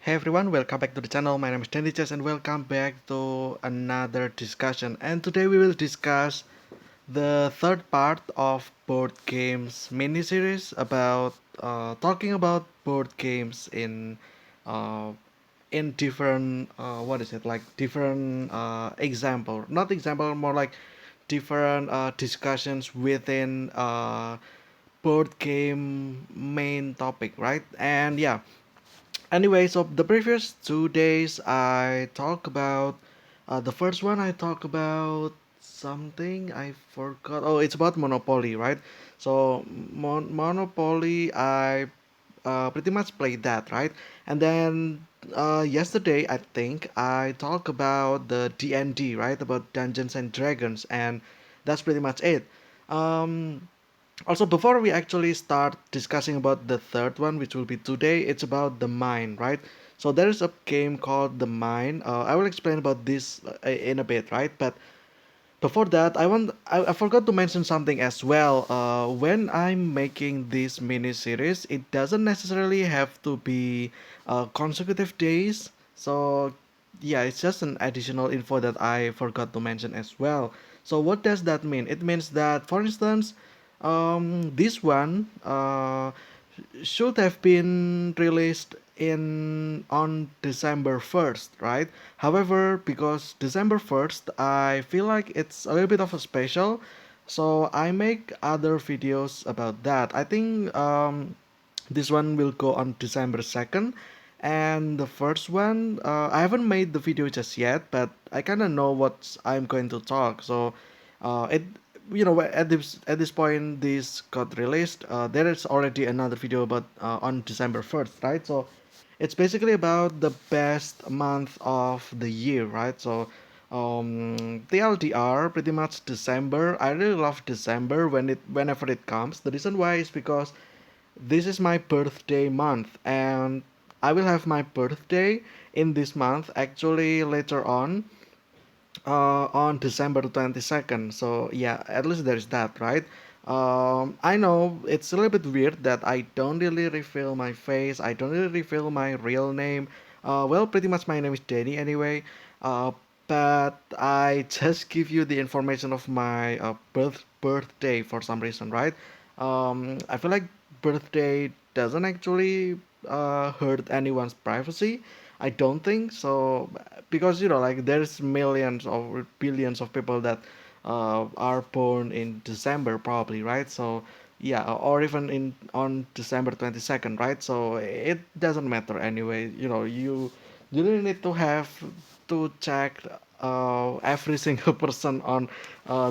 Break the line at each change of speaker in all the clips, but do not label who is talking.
Hey everyone, welcome back to the channel. My name is Danny Chess and welcome back to another discussion. And today we will discuss the third part of board games mini series about talking about board games uh, in different what is it like different example, not example, more like different discussions within board game main topic, right? And yeah, anyway, so the previous 2 days I talk about the first one I talk about something I forgot. Oh, it's about Monopoly, right? So Monopoly, I pretty much played that, right? And then yesterday I think I talk about the D&D, right? About Dungeons and Dragons, and that's pretty much it. Um, Also, before we actually start discussing about the third one, which will be today, it's about the mine, right? So there is a game called the mine. I will explain about this in a bit, right? But before that, I forgot to mention something as well. When I'm making this mini series, it doesn't necessarily have to be consecutive days. So yeah, it's just an additional info that I forgot to mention as well. So what does that mean? It means that, for instance, this one should have been released in on December 1st, right? However, because December 1st, I feel like it's a little bit of a special, so I make other videos about that. I think this one will go on December 2nd, and the first one, I haven't made the video just yet, but I kind of know what I'm going to talk. So, it at this point this got released. There is already another video about on December 1st, right? So, it's basically about the best month of the year, right? So, TLDR, pretty much December. I really love December whenever it comes. The reason why is because this is my birthday month, and I will have my birthday in this month actually later on December 22nd. So yeah, at least there's that, right? I know it's a little bit weird that I don't really reveal my face. I don't really reveal my real name. Well, pretty much my name is Danny anyway. Uh, but I just give you the information of my birthday for some reason, right? I feel like birthday doesn't actually hurt anyone's privacy. I don't think so, because like there's millions or billions of people that are born in December probably, right? So yeah, or even in on December 22nd, right? So it doesn't matter anyway. You really need to have to check every single person on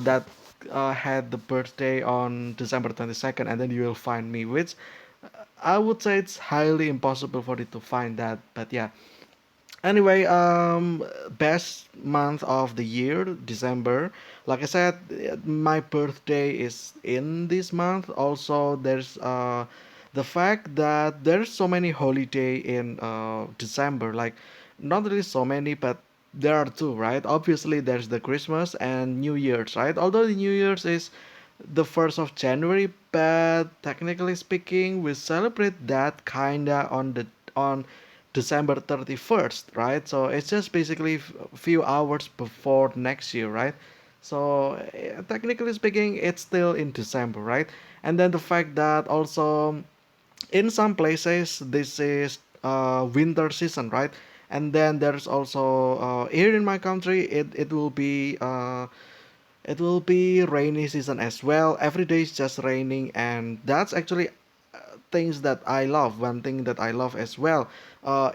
that had the birthday on December 22nd, and then you will find me, which I would say it's highly impossible for you to find that. But yeah, anyway, best month of the year, December. Like I said, my birthday is in this month. Also, there's the fact that there's so many holiday in December. Like, not really so many, but there are two, right? Obviously, there's the Christmas and New Year's, right? Although the New Year's is the 1st of January, but technically speaking, we celebrate that kinda on December 31st, right? So it's just basically a few hours before next year, right? So technically speaking, it's still in December, right? And then the fact that also in some places this is winter season, right? And then there's also here in my country it will be rainy season as well. Every day is just raining, and that's actually things that I love. One thing that I love as well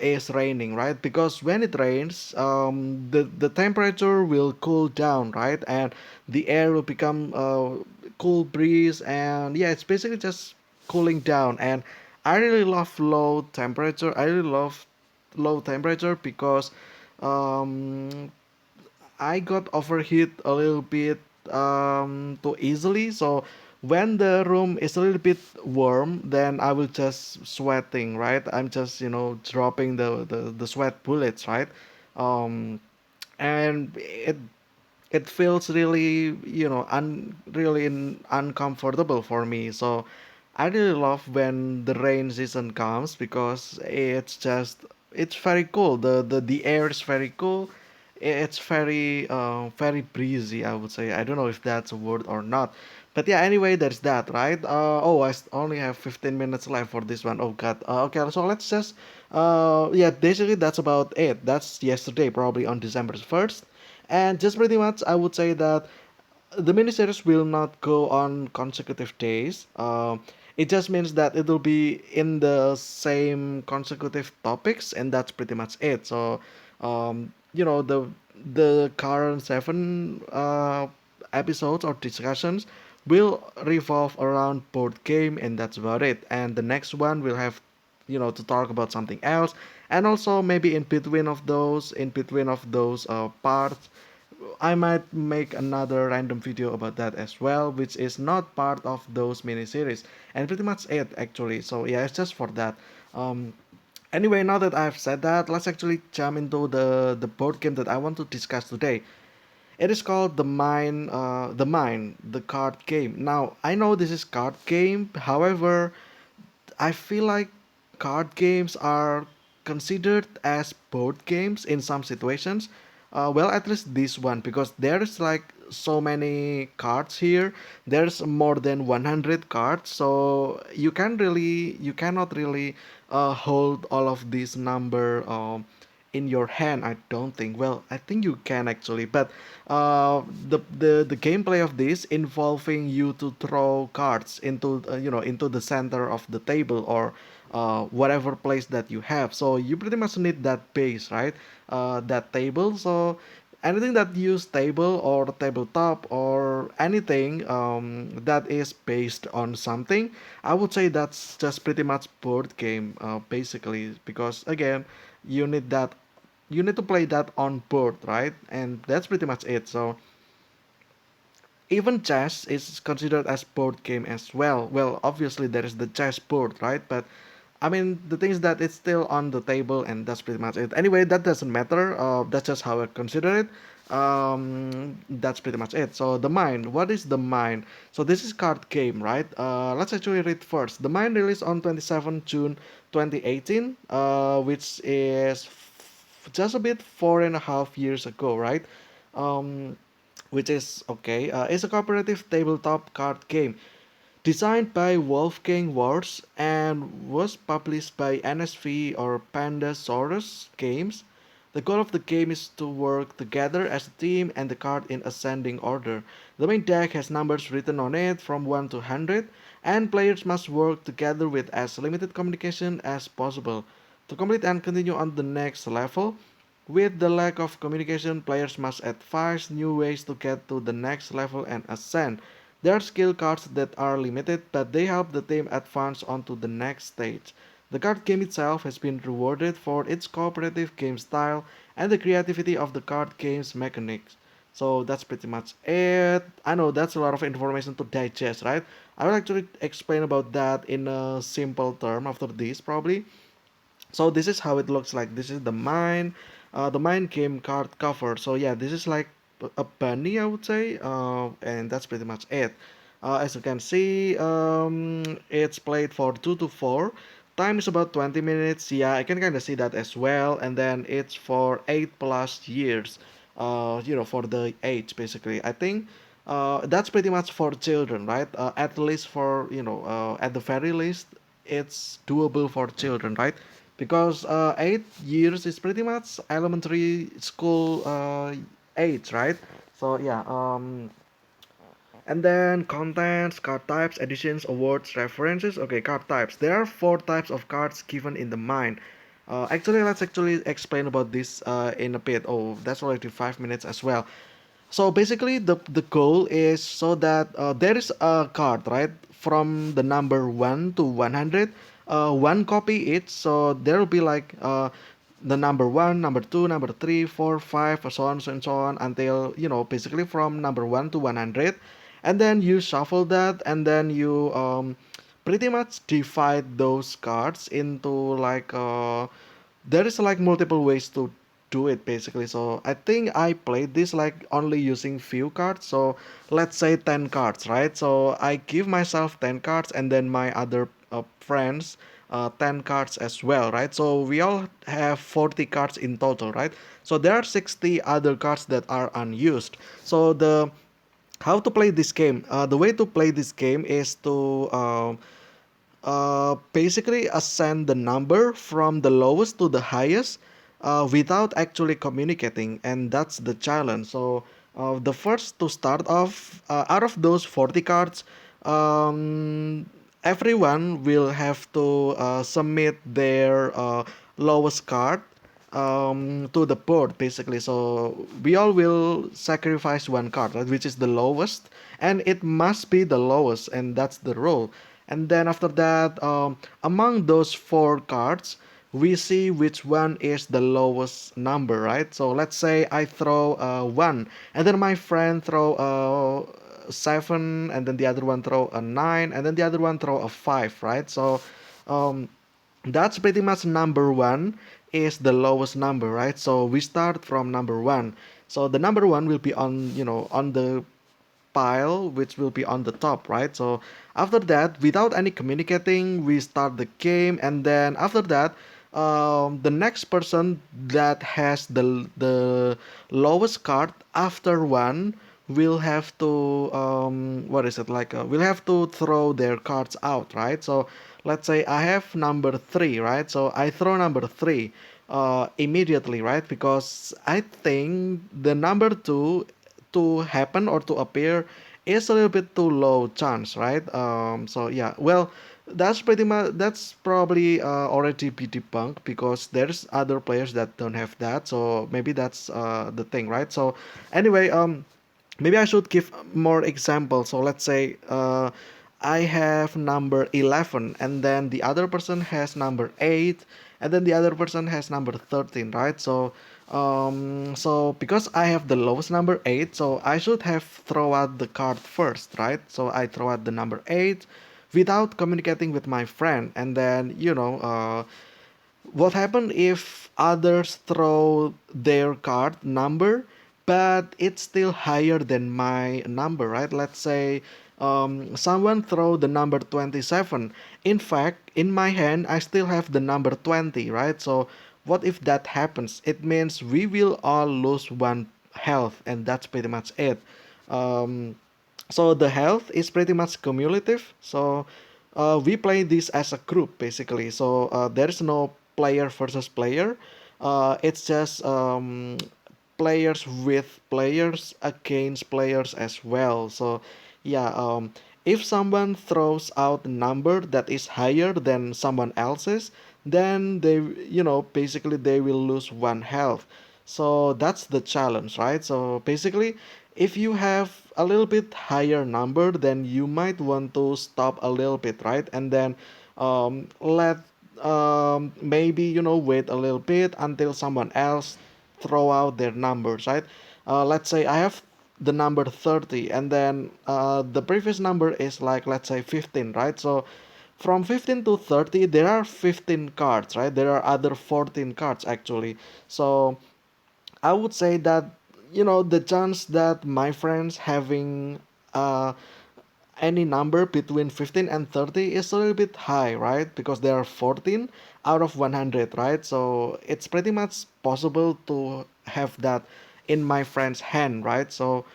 is raining, right? Because when it rains, the temperature will cool down, right? And the air will become cool breeze, and yeah, it's basically just cooling down. And I really love low temperature. I really love low temperature because um, I got overheat a little bit too easily. So when the room is a little bit warm, then I will just sweating, right? I'm just dropping the sweat bullets, right? Um, and it feels really really uncomfortable for me. So I really love when the rain season comes because it's just it's very cool. The air is very cool. It's very very breezy, I would say. I don't know if that's a word or not, but yeah. Anyway, there's that, right? Oh, only have 15 minutes left for this one. Oh God. Okay, so let's just yeah. Basically, that's about it. That's yesterday, probably on December 1st, and just pretty much, I would say that the miniseries will not go on consecutive days. It just means that it will be in the same consecutive topics, and that's pretty much it. So, the current seven episodes or discussions will revolve around board game, and that's about it. And the next one will have, to talk about something else, and also maybe in between of those parts I might make another random video about that as well, which is not part of those miniseries, and pretty much it actually. So yeah, it's just for that. Um, anyway, now that I've said that, let's actually jump into the board game that I want to discuss today. It is called the card game. Now I know this is card game, however, I feel like card games are considered as board games in some situations. Well, at least this one, because there's like so many cards here. There's more than 100 cards, so you cannot really hold all of this number in your hand. I don't think. Well, I think you can actually, but the gameplay of this involving you to throw cards into into the center of the table or whatever place that you have. So you pretty much need that base, right? That table. So anything that use table or tabletop or anything that is based on something, I would say that's just pretty much board game, basically, because again, you need that you need to play that on board, right? And that's pretty much it. So even chess is considered as board game as well. Well, obviously there is the chess board, right? But I mean, the thing is that it's still on the table, and that's pretty much it. Anyway, that doesn't matter. That's just how I consider it. That's pretty much it. So the Mind, what is the Mind? So this is card game, right? Let's actually read first. The Mind released on 27 June 2018, which is just a bit 4.5 years ago, right? Um, which is okay. It's a cooperative tabletop card game designed by Wolfgang Wars and was published by NSV or Pandasaurus Games. The goal of the game is to work together as a team and the card in ascending order. The main deck has numbers written on it from 1 to 100, and players must work together with as limited communication as possible to complete and continue on the next level. With the lack of communication, players must advise new ways to get to the next level and ascend. There are skill cards that are limited, but they help the team advance onto the next stage. The card game itself has been rewarded for its cooperative game style and the creativity of the card game's mechanics. So that's pretty much it. I know that's a lot of information to digest, right? I will actually explain about that in a simple term after this, probably. So this is how it looks like. This is the mine game card cover. So yeah, this is like a bunny, I would say, and that's pretty much it. As you can see, it's played for 2 to 4. Time is about 20 minutes. Yeah, I can kind of see that as well. And then it's for 8 plus years. For the age basically. I think that's pretty much for children, right? At least for at the very least, it's doable for children, right? Because 8 years is pretty much elementary school age, right? So yeah, and then contents, card types, editions, awards, references. Okay, card types. There are 4 types of cards given in the mind. Actually, let's actually explain about this in a bit. Oh, that's already 5 minutes as well. So basically, the goal is so that there is a card, right, from the number 1 to 100, one copy each. So there will be like the number one, number two, number three, four, five, so on and so on until basically from number 1 to 100, and then you shuffle that, and then you pretty much divide those cards into like there is like multiple ways to do it basically. So I think I played this like only using few cards. So let's say 10 cards, right? So I give myself 10 cards, and then my other friends 10 cards as well, right? So we all have 40 cards in total, right? So there are 60 other cards that are unused. So the how to play this game? The way to play this game is to basically ascend the number from the lowest to the highest without actually communicating, and that's the challenge. So the first to start off, out of those 40 cards, um, everyone will have to submit their lowest card to the board basically. So we all will sacrifice one card, right, which is the lowest, and it must be the lowest, and that's the rule. And then after that, among those four cards, we see which one is the lowest number, right? So let's say I throw one, and then my friend throw seven, and then the other one throw a nine, and then the other one throw a five, right? So um, that's pretty much number one is the lowest number, right? So we start from number one. So the number one will be on, on the pile, which will be on the top, right? So after that, without any communicating, we start the game, and then after that, the next person that has the lowest card after one will have to what is it like? Will have to throw their cards out, right? So let's say I have number three, right? So I throw number three immediately, right? Because I think the number two to happen or to appear is a little bit too low chance, right? So yeah, well, that's probably already be debunked because there's other players that don't have that. So maybe that's the thing, right? So anyway, maybe I should give more examples. So let's say I have number 11, and then the other person has number 8, and then the other person has number 13, right? So because I have the lowest number 8, so I should have throw out the card first, right? So I throw out the number 8 without communicating with my friend, and then what happen if others throw their card number, but it's still higher than my number, right? Let's say someone throw the number 27. In fact, in my hand, I still have the number 20, right? So what if that happens? It means we will all lose one health, and that's pretty much it. Um, so the health is pretty much cumulative. So we play this as a group basically. So there is no player versus player. It's just players with players against players as well. So yeah, if someone throws out a number that is higher than someone else's, then they, basically they will lose one health. So that's the challenge, right? So basically, if you have a little bit higher number, then you might want to stop a little bit, right? And then let maybe wait a little bit until someone else throw out their numbers, right? Let's say I have the number 30, and then the previous number is like, let's say 15, right? So from 15 to 30 there are 15 cards, right? There are other 14 cards actually. So I would say that the chance that my friends having uh, any number between 15 and 30 is a little bit high, right? Because there are 14 out of 100, right? So it's pretty much possible to have that in my friend's hand, right? So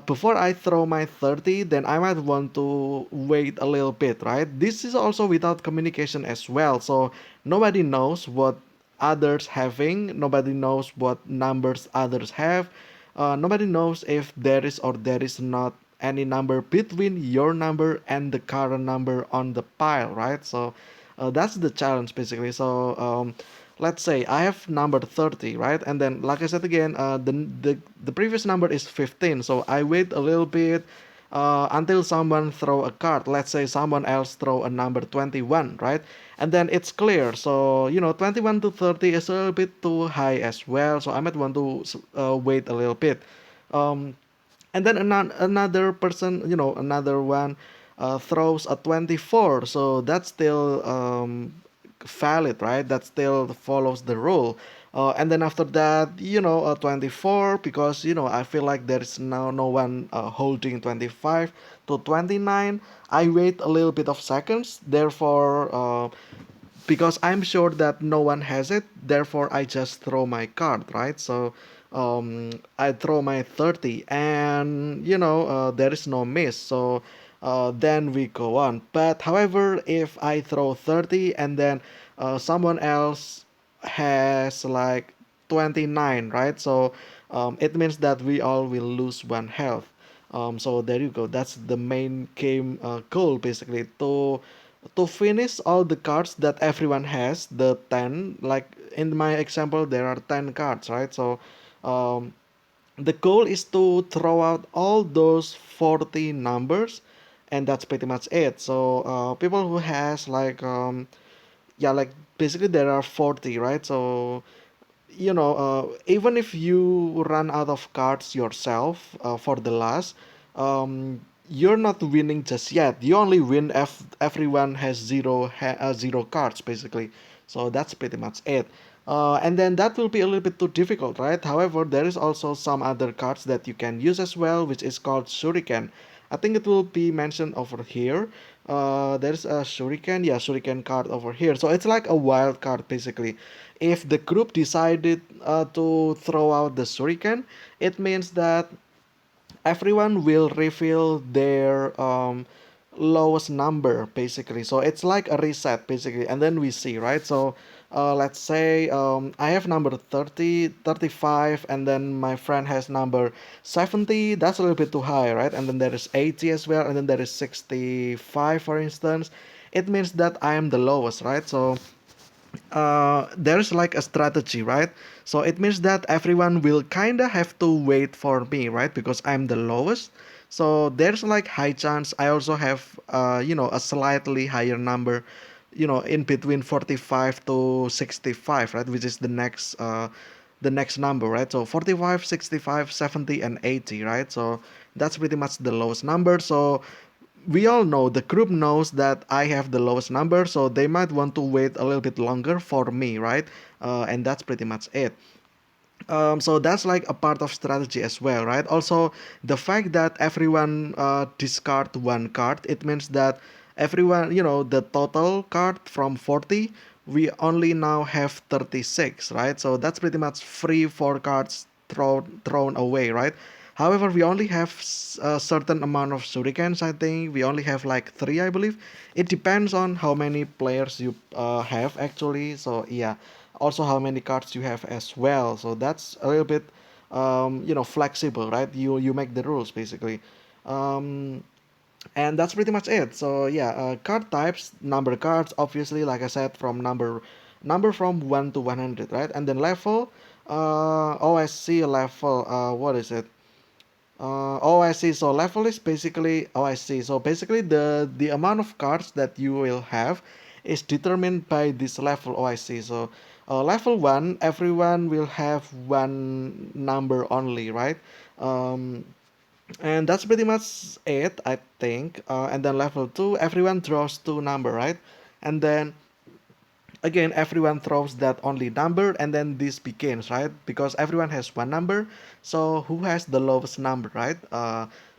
before I throw my 30, then I might want to wait a little bit, right? This is also without communication as well. So nobody knows what others having, nobody knows what numbers others have. Nobody knows if there is or there is not any number between your number and the current number on the pile, right? So that's the challenge basically. So let's say I have number 30, right? And then like I said again, the previous number is 15. So I wait a little bit until someone throw a card. Let's say someone else throw a number 21, right? And then it's clear. So 21 to 30 is a little bit too high as well. So I might want to wait a little bit. Um, and then another person, another one throws a 24, so that's still valid, right? That still follows the rule. And then after that, 24, because I feel like there is now no one holding 25 to 29. I wait a little bit of seconds, therefore because I'm sure that no one has it, therefore I just throw my card, right? So I throw my 30, and there is no miss. So then we go on. But however, if I throw 30 and then someone else has like 29, right? So it means that we all will lose one health. So there you go. That's the main game goal, basically, to finish all the cards that everyone has, the 10. Like in my example, there are 10 cards, right? So um, the goal is to throw out all those 40 numbers, and that's pretty much it. So people who has like yeah, like basically there are 40, right? So even if you run out of cards yourself for the last, you're not winning just yet. You only win if everyone has zero cards, basically. So that's pretty much it. And then that will be a little bit too difficult, right? However, there is also some other cards that you can use as well, which is called Shuriken. I think it will be mentioned over here. There's a Shuriken, yeah, Shuriken card over here. So it's like a wild card, basically. If the group decided to throw out the Shuriken, it means that everyone will reveal their lowest number, basically. So it's like a reset, basically, and then we see, right? So let's say I have number 30, 35, and then my friend has number 70. That's a little bit too high, right? And then there is 80 as well, and then there is 65, for instance. It means that I am the lowest, right? So there's like a strategy, right? So it means that everyone will kind of have to wait for me, right? Because I'm the lowest. So there's like high chance I also have, a slightly higher number, in between 45 to 65, right? Which is the next number, right? So 45, 65, 70, and 80, right? So that's pretty much the lowest number. So we all know, the group knows that I have the lowest number, so they might want to wait a little bit longer for me, right? And that's pretty much it. So that's like a part of strategy as well, right? Also, the fact that everyone discard one card, it means that everyone, the total card from 40, we only now have 36, right? So that's pretty much free four cards thrown away, right? However, we only have a certain amount of shurikens. I think we only have like three, I believe. It depends on how many players you have actually. So yeah, also how many cards you have as well. So that's a little bit flexible, right? You make the rules, basically. um, and that's pretty much it. So yeah, card types, number cards, obviously, like I said, from number from 1 to 100, right? And then level. Oh, I see a level. What is it? Oh, I see. So level is basically. Oh, I see. So basically, the amount of cards that you will have is determined by this level. Oh, I see. So level one, everyone will have one number only, right? Um, and that's pretty much it, I think. And then level two, everyone draws two number, right? And then again, everyone throws that only number, and then this begins, right? Because everyone has one number, so who has the lowest number, right?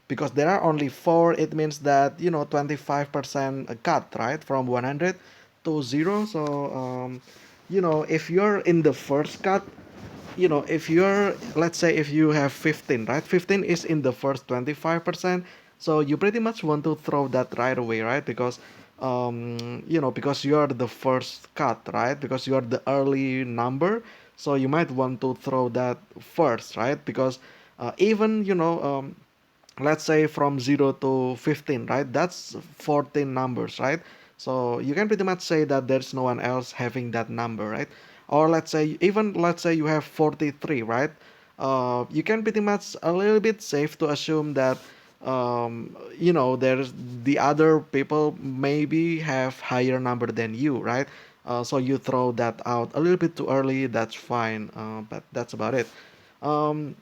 Because there are only four, it means that 25% cut, right, from 100 to 0. So if you're in the first cut, if you're, let's say, if you have 15, right? 15 is in the first 25%. So you pretty much want to throw that right away, right? Because because you're the first cut, right? Because you're the early number. So you might want to throw that first, right? Because even let's say from 0 to 15, right? That's 14 numbers, right? So you can pretty much say that there's no one else having that number, right? Or let's say you have 43, right? You can pretty much a little bit safe to assume that there's the other people maybe have higher number than you, right? So you throw that out a little bit too early, that's fine. But that's about it. um,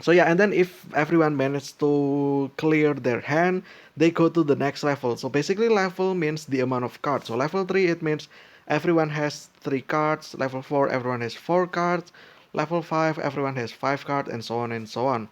so yeah, and then if everyone managed to clear their hand, they go to the next level. So basically, level means the amount of cards. So level 3, it means everyone has 3 cards. Level 4, everyone has 4 cards. Level 5, everyone has 5 cards, and so on and so on.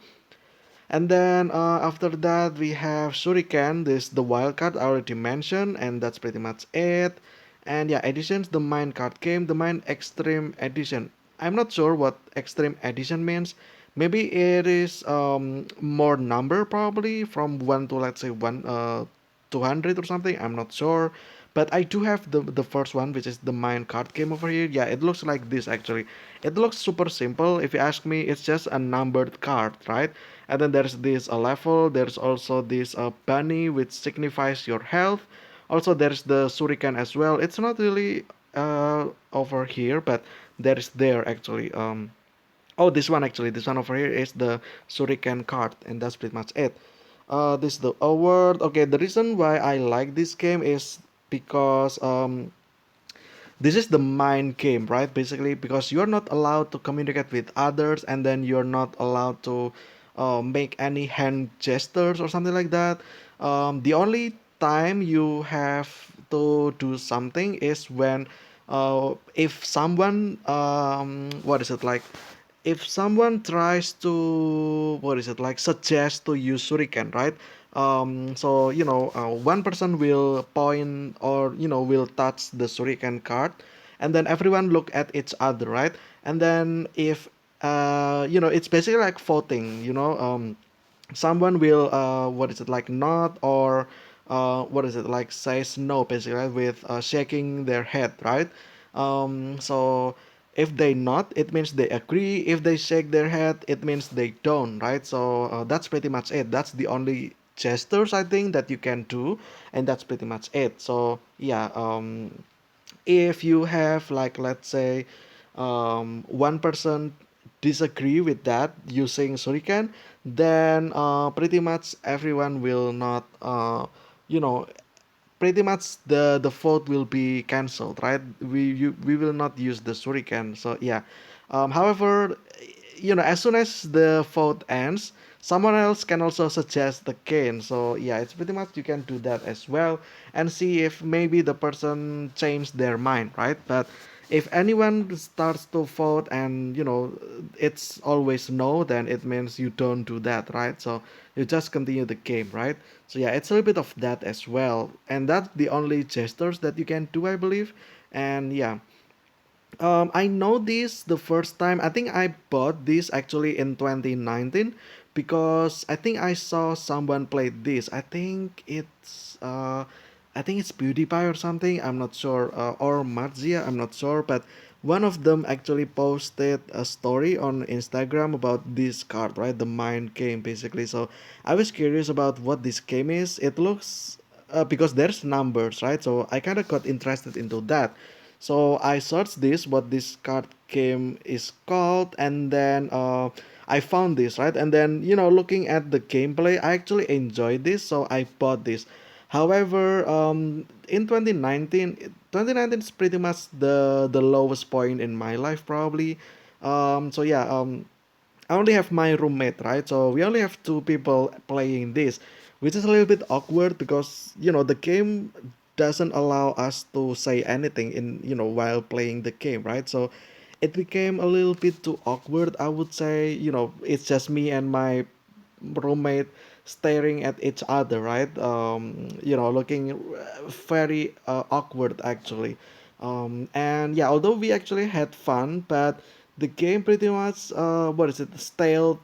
And then after that, we have Shuriken. This the wild card I already mentioned, and that's pretty much it. And yeah, editions, the Mine card game, the Mine Extreme Edition. I'm not sure what Extreme Edition means. Maybe it is more number, probably from 1 to, let's say, 1 200 or something. I'm not sure. But I do have the first one, which is the Mine card game over here. Yeah, it looks like this actually. It looks super simple. If you ask me, it's just a numbered card, right? And then there's this level. There's also this bunny, which signifies your health. Also, there's the shuriken as well. It's not really over here, but there is there actually. Oh, this one actually. This one over here is the shuriken card, and that's pretty much it. This is the award. Okay, the reason why I like this game is because this is the mind game, right? Basically, because you're not allowed to communicate with others, and then you're not allowed to make any hand gestures or something like that. The only time you have to do something is when if someone what is it like, if someone tries to, what is it like, suggest to use shuriken, right? So one person will point, or will touch the shuriken card, and then everyone look at each other, right? And then if it's basically like voting, someone will what is it like, nod, or what is it like, says no, basically, right? With shaking their head, right? So if they nod, it means they agree. If they shake their head, it means they don't, right? So that's pretty much it. That's the only gestures, I think, that you can do, and that's pretty much it. So yeah, if you have, like, let's say one person disagree with that using shuriken, then pretty much everyone will not you know pretty much the vote will be cancelled, right? We will not use the shuriken. So yeah, however, as soon as the vote ends, someone else can also suggest the cane. So yeah, it's pretty much you can do that as well, and see if maybe the person changed their mind, right? But if anyone starts to vote and it's always no, then it means you don't do that, right? So you just continue the game, right? So yeah, it's a little bit of that as well, and that's the only gestures that you can do, I believe. And yeah, I know this the first time. I think I bought this actually in 2019 because I think I saw someone play this. I think it's PewDiePie or something. I'm not sure, or Marzia. I'm not sure, but one of them actually posted a story on Instagram about this card, right? The mind game, basically. So I was curious about what this game is. It looks because there's numbers, right? So I kind of got interested into that. So I searched this, what this card game is called, and then I found this, right? And then looking at the gameplay, I actually enjoyed this, so I bought this. However, in 2019 is pretty much the lowest point in my life, probably. So yeah, I only have my roommate, right? So we only have two people playing this, which is a little bit awkward because the game doesn't allow us to say anything in while playing the game, right? So it became a little bit too awkward, I would say. It's just me and my roommate staring at each other, right? Looking very awkward actually. And yeah, although we actually had fun, but the game pretty much what is it, stale.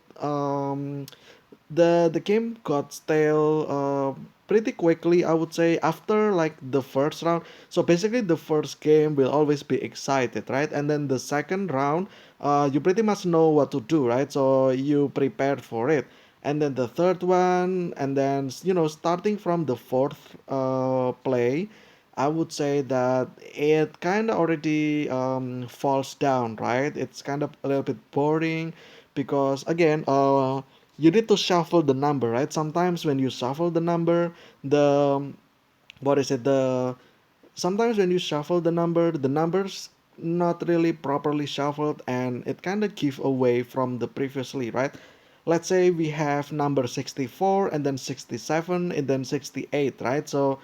The game got stale pretty quickly, I would say, after like the first round. So basically the first game will always be excited, right? And then the second round, you pretty much know what to do, right? So you prepared for it. And then the third one, and then starting from the fourth play, I would say that it kind of already falls down, right? It's kind of a little bit boring because again, you need to shuffle the number, right? Sometimes when you shuffle the number, the what is it? The sometimes when you shuffle the numbers not really properly shuffled, and it kind of give away from the previously, right? Let's say we have number 64, and then 67, and then 68, right? So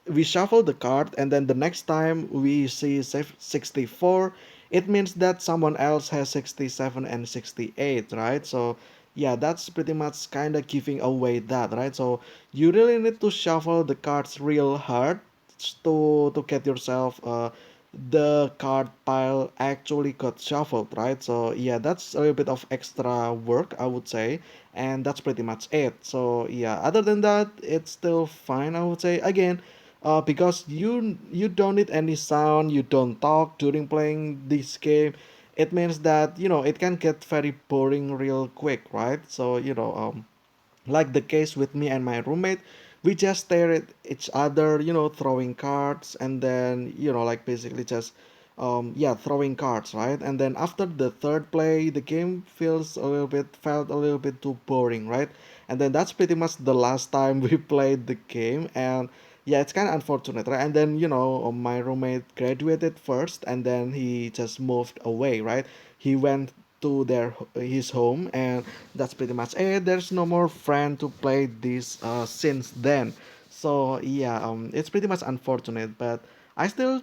we shuffle the card, and then the next time we see 64, it means that someone else has 67 and 68, right? So yeah, that's pretty much kind of giving away that, right? So you really need to shuffle the cards real hard, to get yourself the card pile actually got shuffled, right? So yeah, that's a little bit of extra work, I would say, and that's pretty much it. So yeah, other than that, it's still fine, I would say. Again, because you don't need any sound, you don't talk during playing this game. It means that it can get very boring real quick, right? So like the case with me and my roommate, we just stare at each other, throwing cards, and then like basically just yeah, throwing cards, right? And then after the third play, the game felt a little bit too boring, right? And then that's pretty much the last time we played the game. And yeah, it's kind of unfortunate, right? And then my roommate graduated first, and then he just moved away, right? He went to his home, and that's pretty much it. There's no more friend to play this since then. So yeah, it's pretty much unfortunate, but I still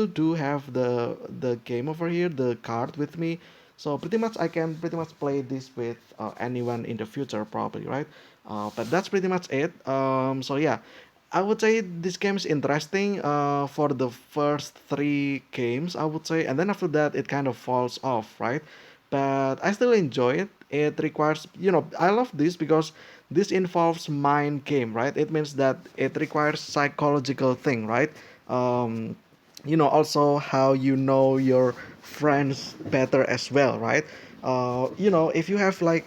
do have the game over here, the card with me. So pretty much I can pretty much play this with anyone in the future probably, right? But that's pretty much it. So yeah, I would say this game is interesting for the first three games, I would say, and then after that it kind of falls off, right? But I still enjoy it. It requires, I love this because this involves mind game, right? It means that it requires psychological thing, right? Um, also how your friends better as well, right? If you have like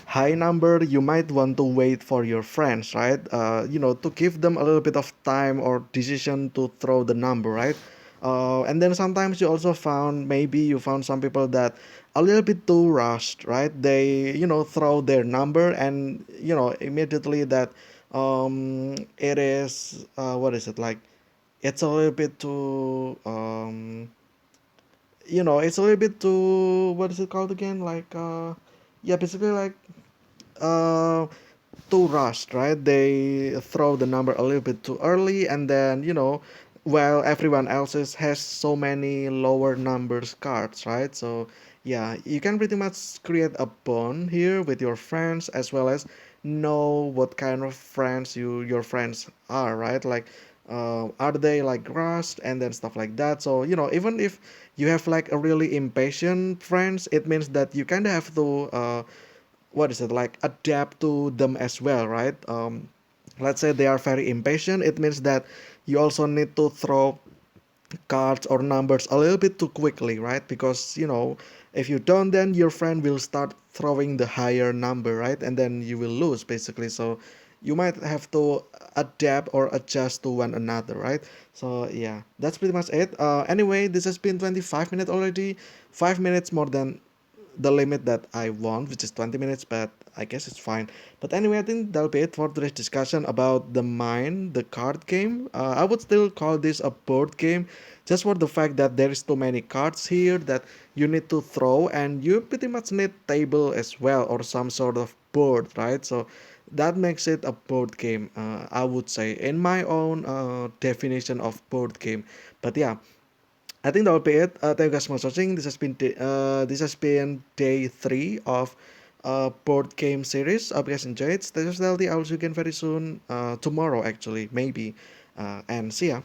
high number, you might want to wait for your friends, right? To give them a little bit of time or decision to throw the number, right? And then sometimes you found some people that a little bit too rushed, right? They throw their number, and immediately that it is what is it like? It's a little bit too it's a little bit too, what is it called again? Like yeah, basically like uh too rushed, right? They throw the number a little bit too early, and then while everyone else's has so many lower numbers cards, right? So yeah, you can pretty much create a bond here with your friends, as well as know what kind of friends your friends are, right? Like are they like rushed and then stuff like that. So even if you have like a really impatient friends, it means that you kind of have to what is it like adapt to them as well, right? Let's say they are very impatient, it means that you also need to throw cards or numbers a little bit too quickly, right? Because if you don't, then your friend will start throwing the higher number, right? And then you will lose basically. So you might have to adapt or adjust to one another, right? So yeah, that's pretty much it. Anyway, this has been 25 minutes already, 5 minutes more than the limit that I want, which is 20 minutes, but I guess it's fine. But anyway, I think that'll be it for today's discussion about the Mine, the card game. I would still call this a board game, just for the fact that there is too many cards here that you need to throw, and you pretty much need table as well, or some sort of board, right? So that makes it a board game, I would say, in my own definition of board game. But yeah, I think that will be it. Thank you guys so much for watching. This has been day three of board game series. I hope you guys enjoyed. Stay healthy. I will see you again very soon. Tomorrow actually, maybe. And see ya.